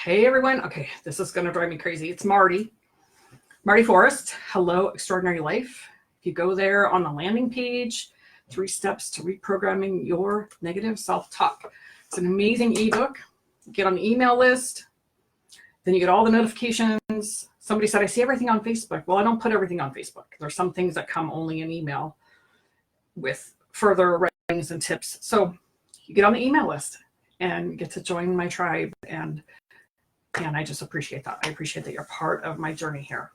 Hey everyone. Okay, this is going to drive me crazy. It's Marty Forrest. Hello, Extraordinary Life. If you go there on the landing page, 3 steps to reprogramming your negative self-talk. It's an amazing ebook. Get on the email list, then you get all the notifications. Somebody said, I see everything on Facebook. Well, I don't put everything on Facebook. There's some things that come only in email with further writings and tips. So you get on the email list and get to join my tribe, and I just appreciate that. I appreciate that you're part of my journey here.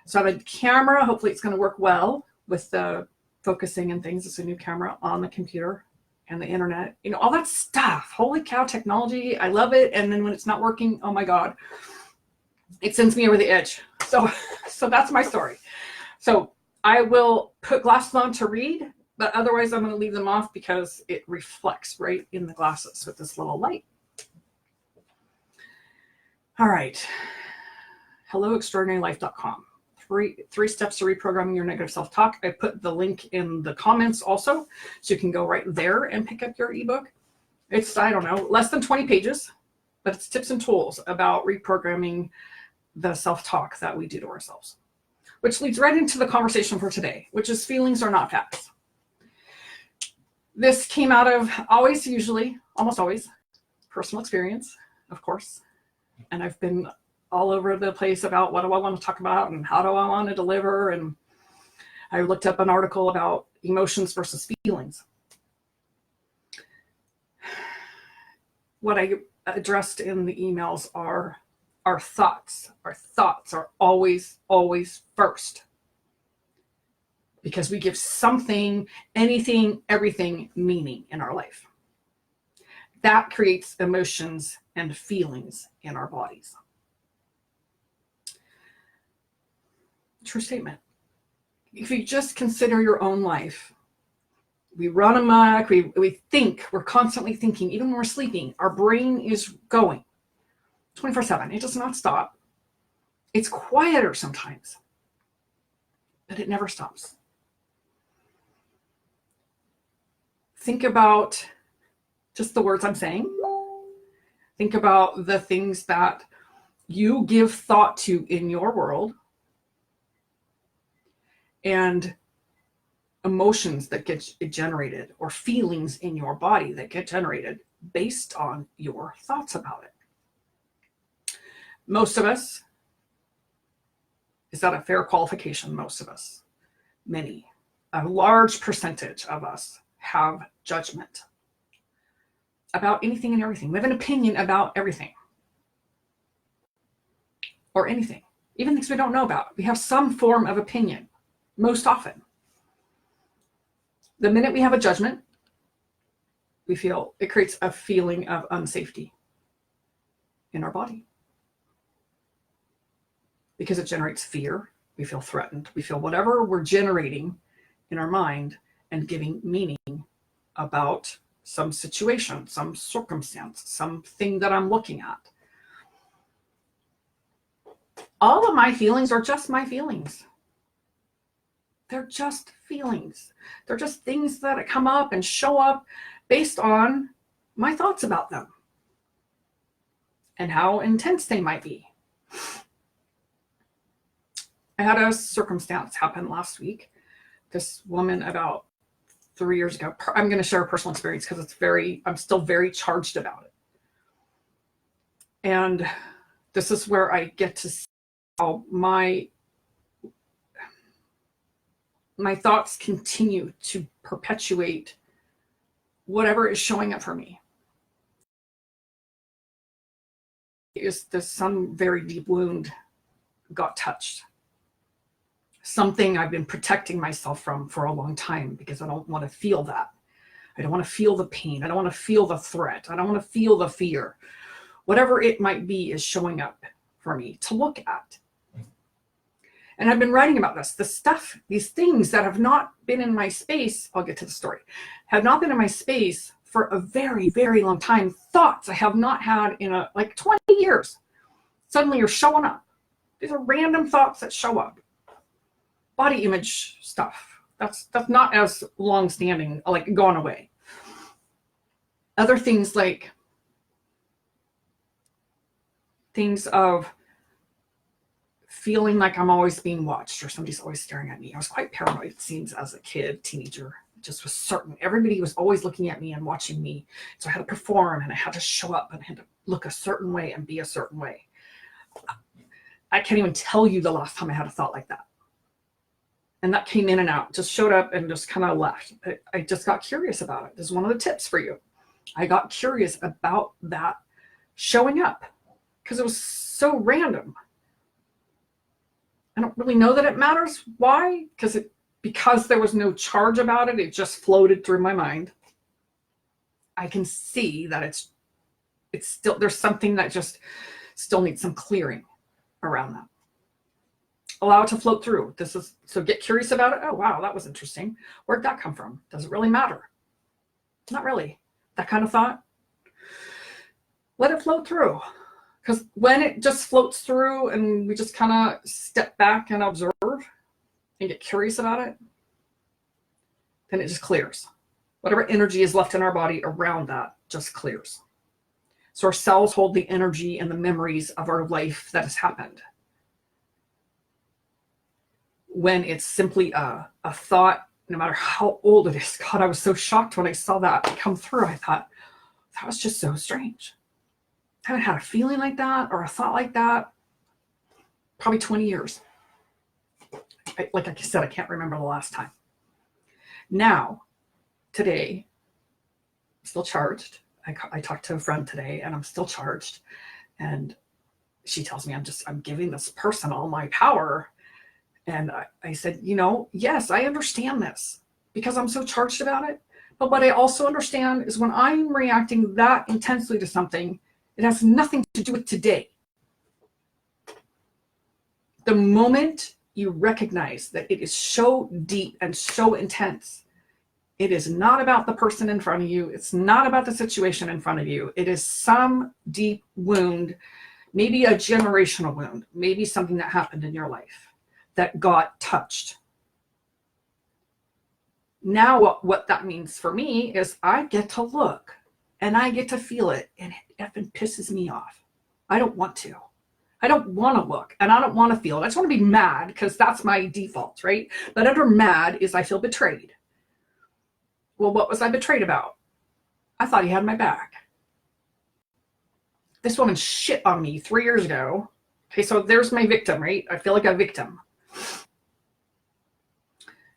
So I have a camera. Hopefully it's going to work well with the focusing and things. It's a new camera on the computer and the internet. You know, all that stuff. Holy cow, technology. I love it. And then when it's not working, oh my God, it sends me over the edge. So that's my story. So I will put glasses on to read, but otherwise I'm going to leave them off because it reflects right in the glasses with this little light. All right. HelloExtraordinaryLife.com. Three steps to reprogramming your negative self-talk. I put the link in the comments also, so you can go right there and pick up your ebook. It's, I don't know, less than 20 pages, but it's tips and tools about reprogramming the self-talk that we do to ourselves, which leads right into the conversation for today, which is feelings are not facts. This came out of almost always, personal experience, of course. And I've been all over the place about what do I want to talk about and how do I want to deliver. And I looked up an article about emotions versus feelings. What I addressed in the emails are our thoughts. Our thoughts are always first. Because we give something, anything, everything meaning in our life. That creates emotions and feelings in our bodies. True statement. If you just consider your own life, we run amok, we think, we're constantly thinking, even when we're sleeping, our brain is going 24/7. It does not stop. It's quieter sometimes, but it never stops. Think about just the words I'm saying. Think about the things that you give thought to in your world and emotions that get generated or feelings in your body that get generated based on your thoughts about it. Most of us, is that a fair qualification? Most of us, many, a large percentage of us have judgment about anything and everything. We have an opinion about everything or anything, even things we don't know about. We have some form of opinion most often. The minute we have a judgment, it creates a feeling of unsafety in our body because it generates fear. We feel threatened. We feel whatever we're generating in our mind and giving meaning about some situation, some circumstance, something that I'm looking at. All of my feelings are just my feelings. They're just feelings. They're just things that come up and show up based on my thoughts about them and how intense they might be. I had a circumstance happen last week. This woman about 3 years ago. I'm going to share a personal experience because I'm still very charged about it. And this is where I get to see how my thoughts continue to perpetuate whatever is showing up for me. Some very deep wound got touched. Something I've been protecting myself from for a long time because I don't want to feel that. I don't want to feel the pain. I don't want to feel the threat. I don't want to feel the fear. Whatever it might be is showing up for me to look at. And I've been writing about these things that have not been in my space. I'll get to the story. Have not been in my space for a very, very long time. Thoughts I have not had in like 20 years suddenly are showing up. These are random thoughts that show up. Body image stuff. That's not as long-standing, like gone away. Other things like things of feeling like I'm always being watched or somebody's always staring at me. I was quite paranoid, it seems, as a kid, teenager. Just was certain. Everybody was always looking at me and watching me. So I had to perform and I had to show up and I had to look a certain way and be a certain way. I can't even tell you the last time I had a thought like that. And that came in and out, just showed up and just kind of left. I just got curious about it. This is one of the tips for you. I got curious about that showing up because it was so random. I don't really know that it matters. Why? Because there was no charge about it. It just floated through my mind. I can see that it's still, there's something that just still needs some clearing around that. Allow it to float through. So get curious about it. Oh, wow, that was interesting. Where'd that come from? Does it really matter? Not really. That kind of thought. Let it float through. Because when it just floats through and we just kind of step back and observe and get curious about it, then it just clears. Whatever energy is left in our body around that just clears. So our cells hold the energy and the memories of our life that has happened. When it's simply a thought, no matter how old it is. God, I was so shocked when I saw that come through. I thought, that was just so strange. I haven't had a feeling like that or a thought like that probably 20 years. Like I said, I can't remember the last time. Now, today, I'm still charged. I talked to a friend today and I'm still charged. And she tells me I'm giving this person all my power. And I said, yes, I understand this because I'm so charged about it. But what I also understand is when I'm reacting that intensely to something, it has nothing to do with today. The moment you recognize that it is so deep and so intense, it is not about the person in front of you. It's not about the situation in front of you. It is some deep wound, maybe a generational wound, maybe something that happened in your life that got touched. Now what that means for me is I get to look and I get to feel it, and it effing pisses me off. I don't want to. I don't want to look and I don't want to feel it. I just want to be mad because that's my default, right? But under mad is I feel betrayed. Well, what was I betrayed about? I thought he had my back. This woman shit on me 3 years ago. Okay, so there's my victim, right? I feel like a victim.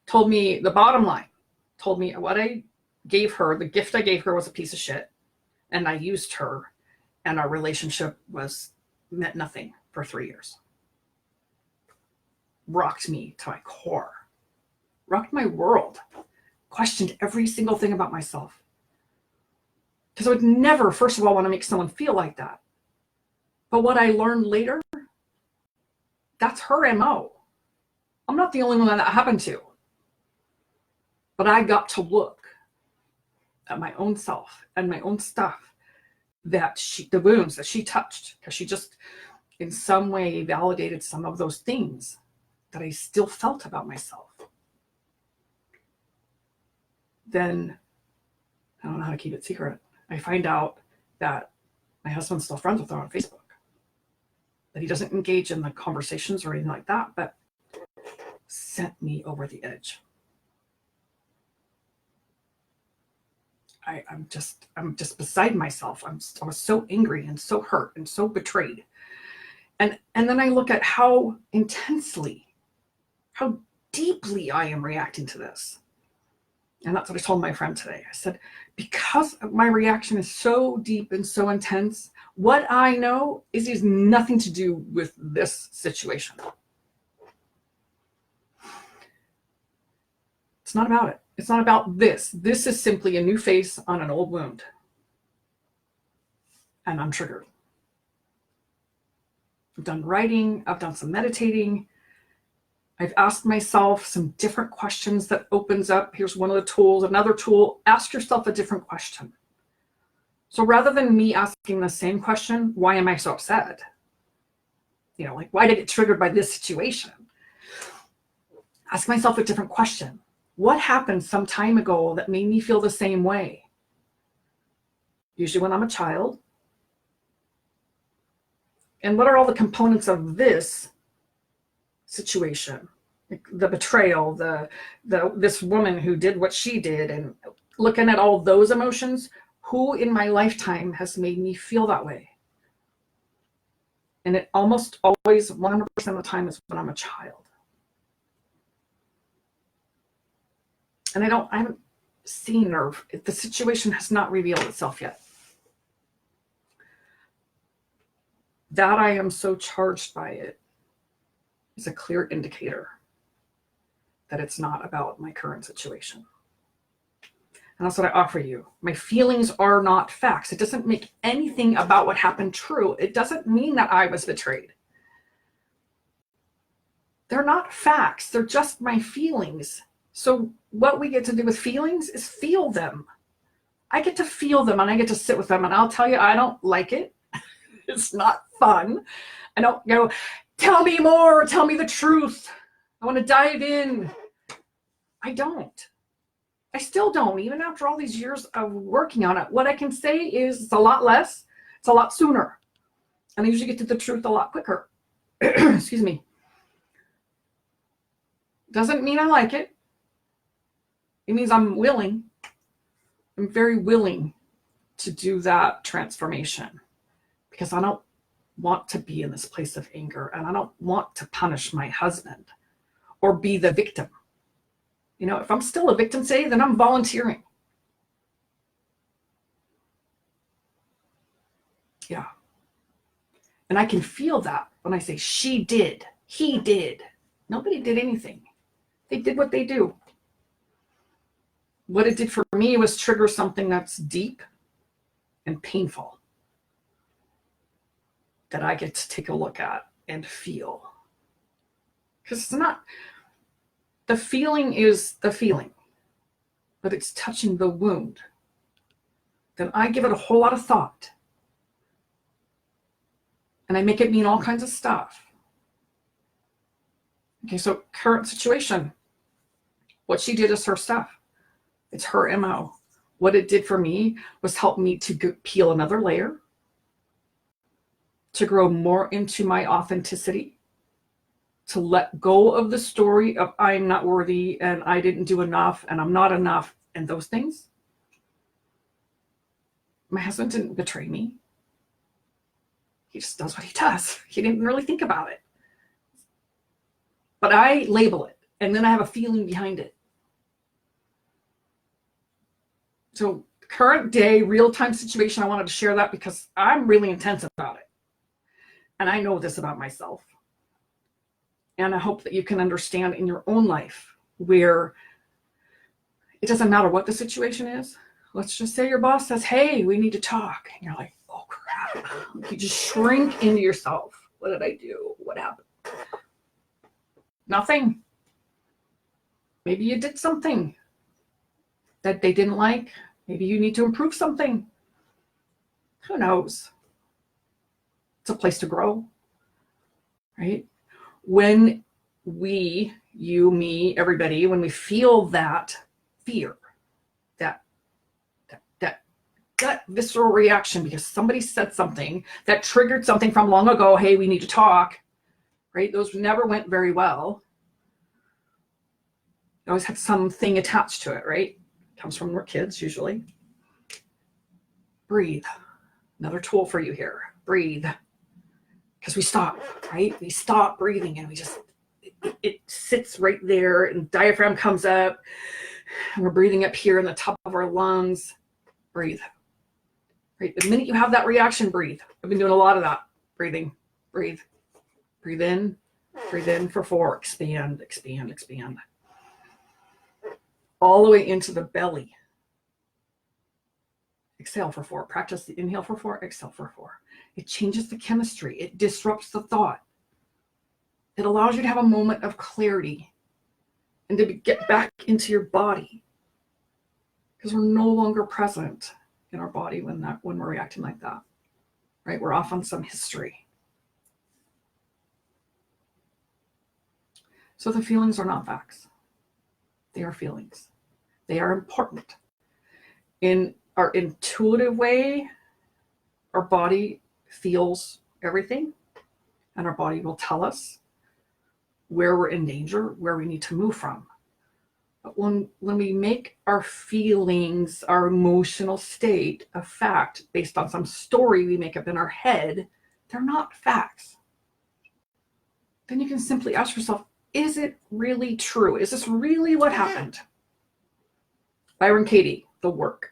Told me the bottom line. Told me what I gave her, the gift I gave her was a piece of shit. And I used her. And our relationship meant nothing for 3 years. Rocked me to my core. Rocked my world. Questioned every single thing about myself. Because I would never, first of all, want to make someone feel like that. But what I learned later, that's her MO. I'm not the only one that happened to. But I got to look at my own self and my own stuff, the wounds that she touched, because she just in some way validated some of those things that I still felt about myself. Then I don't know how to keep it secret. I find out that my husband's still friends with her on Facebook. That he doesn't engage in the conversations or anything like that, but sent me over the edge. I'm just beside myself. I was so angry and so hurt and so betrayed. And then I look at how intensely, how deeply I am reacting to this. And that's what I told my friend today. I said, because my reaction is so deep and so intense, what I know is it has nothing to do with this situation. It's not about it. It's not about this. This is simply a new face on an old wound. And I'm triggered. I've done writing. I've done some meditating. I've asked myself some different questions that opens up. Here's one of the tools. Another tool, ask yourself a different question. So rather than me asking the same question, why am I so upset? Like, why did it get triggered by this situation? Ask myself a different question. What happened some time ago that made me feel the same way? Usually when I'm a child, And what are all the components of this situation? The betrayal, this woman who did what she did, and looking at all those emotions, who in my lifetime has made me feel that way? And it almost always 100% of the time is when I'm a child. And I haven't seen, or the situation has not revealed itself yet. That I am so charged by it is a clear indicator that it's not about my current situation. And that's what I offer you. My feelings are not facts. It doesn't make anything about what happened true. It doesn't mean that I was betrayed. They're not facts. They're just my feelings. So what we get to do with feelings is feel them. I get to feel them, and I get to sit with them. And I'll tell you, I don't like it. It's not fun. I don't go, tell me more, tell me the truth. I want to dive in. I don't. I still don't, even after all these years of working on it. What I can say is it's a lot less, it's a lot sooner. And I usually get to the truth a lot quicker. Excuse me. Doesn't mean I like it. It means I'm willing. I'm very willing to do that transformation, because I don't want to be in this place of anger, and I don't want to punish my husband or be the victim. You know, if I'm still a victim today, then I'm volunteering. Yeah. And I can feel that when I say she did, he did. Nobody did anything. They did what they do. What it did for me was trigger something that's deep and painful that I get to take a look at and feel. Because it's not, the feeling is the feeling, but it's touching the wound. Then I give it a whole lot of thought. And I make it mean all kinds of stuff. Okay, so current situation. What she did is her stuff. It's her MO. What it did for me was help me to peel another layer, to grow more into my authenticity, to let go of the story of I'm not worthy and I didn't do enough and I'm not enough and those things. My husband didn't betray me. He just does what he does. He didn't really think about it. But I label it, and then I have a feeling behind it. So current day, real-time situation, I wanted to share that because I'm really intense about it. And I know this about myself. And I hope that you can understand in your own life where it doesn't matter what the situation is. Let's just say your boss says, hey, we need to talk. And you're like, oh, crap. You just shrink into yourself. What did I do? What happened? Nothing. Maybe you did something that they didn't like. Maybe you need to improve something. Who knows? It's a place to grow, right? When we, you, me, everybody, when we feel that fear, that visceral reaction because somebody said something that triggered something from long ago, hey, we need to talk, right? Those never went very well. It always had something attached to it, right? Comes from our kids usually. Breathe. Another tool for you here. Breathe. Because we stop, right? We stop breathing and we just, it sits right there and diaphragm comes up and we're breathing up here in the top of our lungs. Breathe. Right? The minute you have that reaction, breathe. I've been doing a lot of that. Breathing. Breathe. Breathe in. Breathe in for 4. Expand, expand, expand. All the way into the belly. Exhale for 4. Practice the inhale for 4, exhale for 4. It changes the chemistry. It disrupts the thought. It allows you to have a moment of clarity and to get back into your body. Because we're no longer present in our body when we're reacting like that. Right? We're off on some history. So the feelings are not facts. They are feelings. They are important. In our intuitive way, our body feels everything. and our body will tell us where we're in danger, where we need to move from. But when we make our feelings, our emotional state a fact based on some story we make up in our head, they're not facts. Then you can simply ask yourself, is it really true? Is this really what happened? Byron Katie, The Work.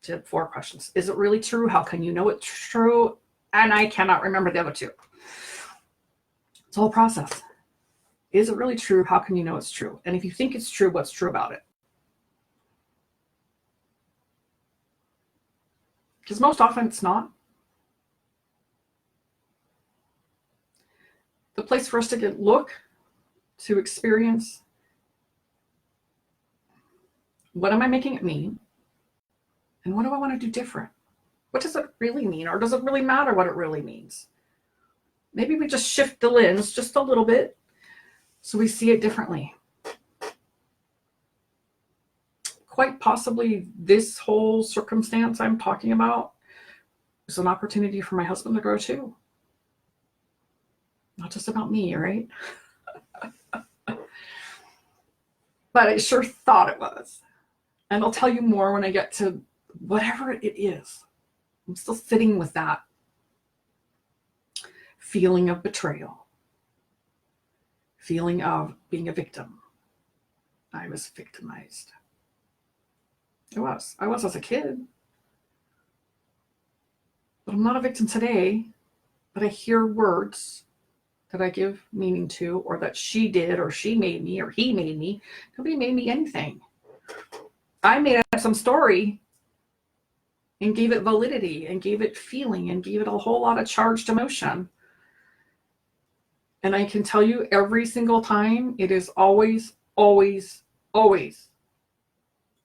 She had 4 questions. Is it really true? How can you know it's true? And I cannot remember the other 2. It's a whole process. Is it really true? How can you know it's true? And if you think it's true, what's true about it? Because most often it's not. The place for us to look, to experience, what am I making it mean? And what do I want to do different? What does it really mean? Or does it really matter what it really means? Maybe we just shift the lens just a little bit so we see it differently. Quite possibly this whole circumstance I'm talking about is an opportunity for my husband to grow too. Not just about me, right? But I sure thought it was. And I'll tell you more when I get to whatever it is. I'm still sitting with that feeling of betrayal, feeling of being a victim. I was victimized. I was as a kid. But I'm not a victim today. But I hear words that I give meaning to, or that she did, or she made me, or he made me. Nobody made me anything. I made up some story and gave it validity and gave it feeling and gave it a whole lot of charged emotion. And I can tell you every single time, it is always, always, always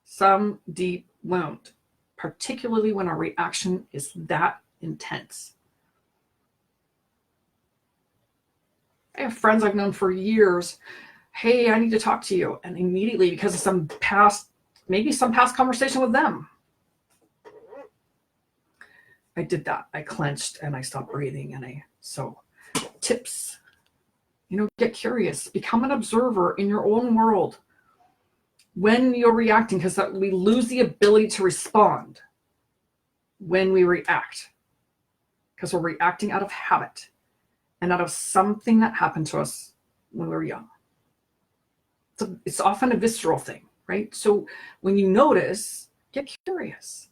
some deep wound, particularly when our reaction is that intense. I have friends I've known for years. Hey, I need to talk to you. And immediately, because of some past conversation with them, I did that. I clenched and I stopped breathing. So tips, get curious, become an observer in your own world when you're reacting, because we lose the ability to respond when we react, because we're reacting out of habit and out of something that happened to us when we were young. It's often a visceral thing, right? So when you notice, get curious.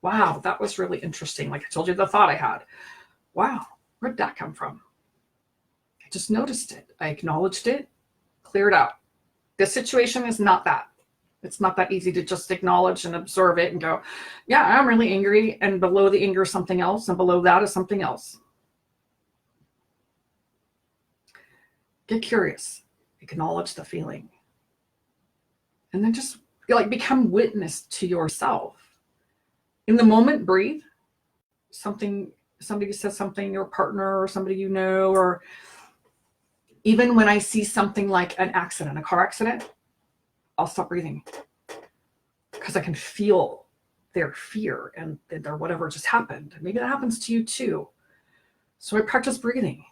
Wow, that was really interesting. Like I told you, the thought I had. Wow, where'd that come from? I just noticed it. I acknowledged it, cleared out. This situation is not that. It's not that easy to just acknowledge and observe it and go, yeah, I'm really angry. And below the anger is something else. And below that is something else. Get curious, acknowledge the feeling, and then just become witness to yourself. In the moment, breathe. Somebody says something, your partner or somebody you know, or even when I see something like an accident, a car accident, I'll stop breathing because I can feel their fear and their whatever just happened. Maybe that happens to you too. So I practice breathing,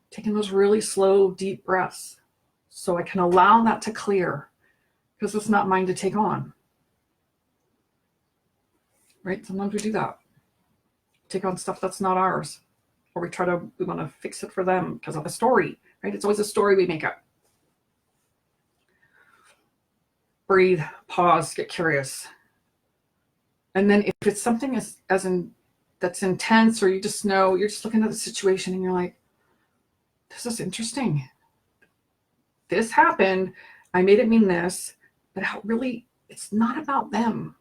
taking those really slow, deep breaths so I can allow that to clear, because it's not mine to take on. Right? Sometimes we do that. Take on stuff that's not ours. Or we want to fix it for them because of a story, right? It's always a story we make up. Breathe, pause, get curious. And then if it's something that's intense, or you just know, you're just looking at the situation and you're like, this is interesting. This happened. I made it mean this, but it's not about them.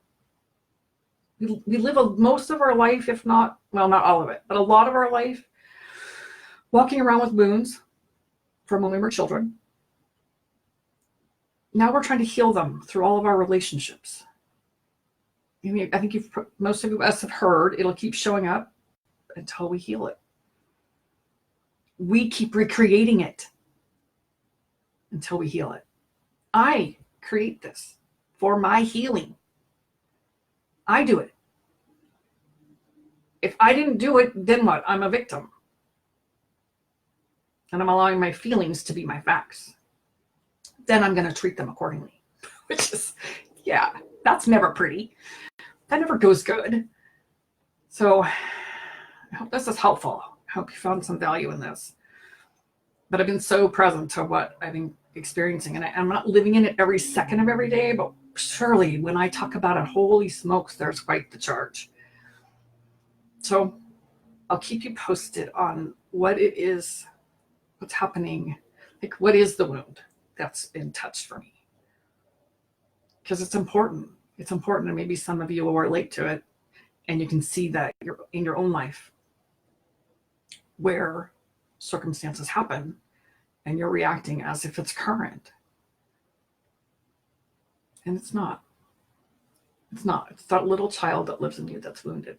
We live most of our life, if not, well, not all of it, but a lot of our life, walking around with wounds from when we were children. Now we're trying to heal them through all of our relationships. I think most of us have heard it'll keep showing up until we heal it. We keep recreating it until we heal it. I create this for my healing. I do it. If I didn't do it, then what? I'm a victim. and I'm allowing my feelings to be my facts, then I'm going to treat them accordingly, which is, yeah, that's never pretty. That never goes good. So I hope this is helpful. I hope you found some value in this. But I've been so present to what I've been experiencing, and I'm not living in it every second of every day, but surely when I talk about it, holy smokes, there's quite the charge. So I'll keep you posted on what it is, what's happening, like what is the wound that's been touched for me. Because it's important. It's important, and maybe some of you will relate to it, and you can see that you're in your own life where circumstances happen and you're reacting as if it's current. And it's not. It's not. It's that little child that lives in you that's wounded,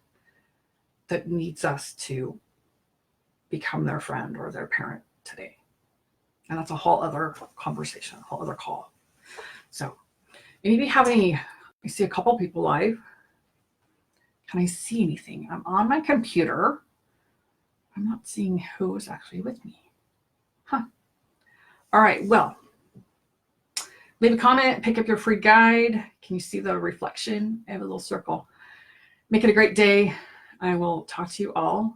that needs us to become their friend or their parent today. And that's a whole other conversation, a whole other call. So maybe I see a couple people live. Can I see anything? I'm on my computer. I'm not seeing who is actually with me. Huh. All right, well, leave a comment, pick up your free guide. Can you see the reflection? I have a little circle. Make it a great day. I will talk to you all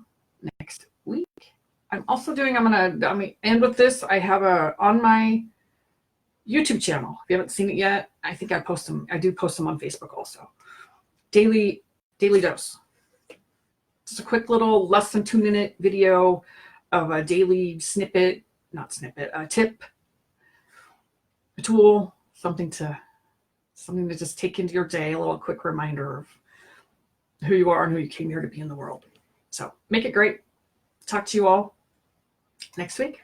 next week. I'm gonna end with this. I have on my YouTube channel. If you haven't seen it yet, I think I post them. I do post them on Facebook also. Daily dose. Just a quick little less than 2-minute video of a daily tip, a tool, something to just take into your day, a little quick reminder of who you are and who you came here to be in the world. So make it great. Talk to you all next week.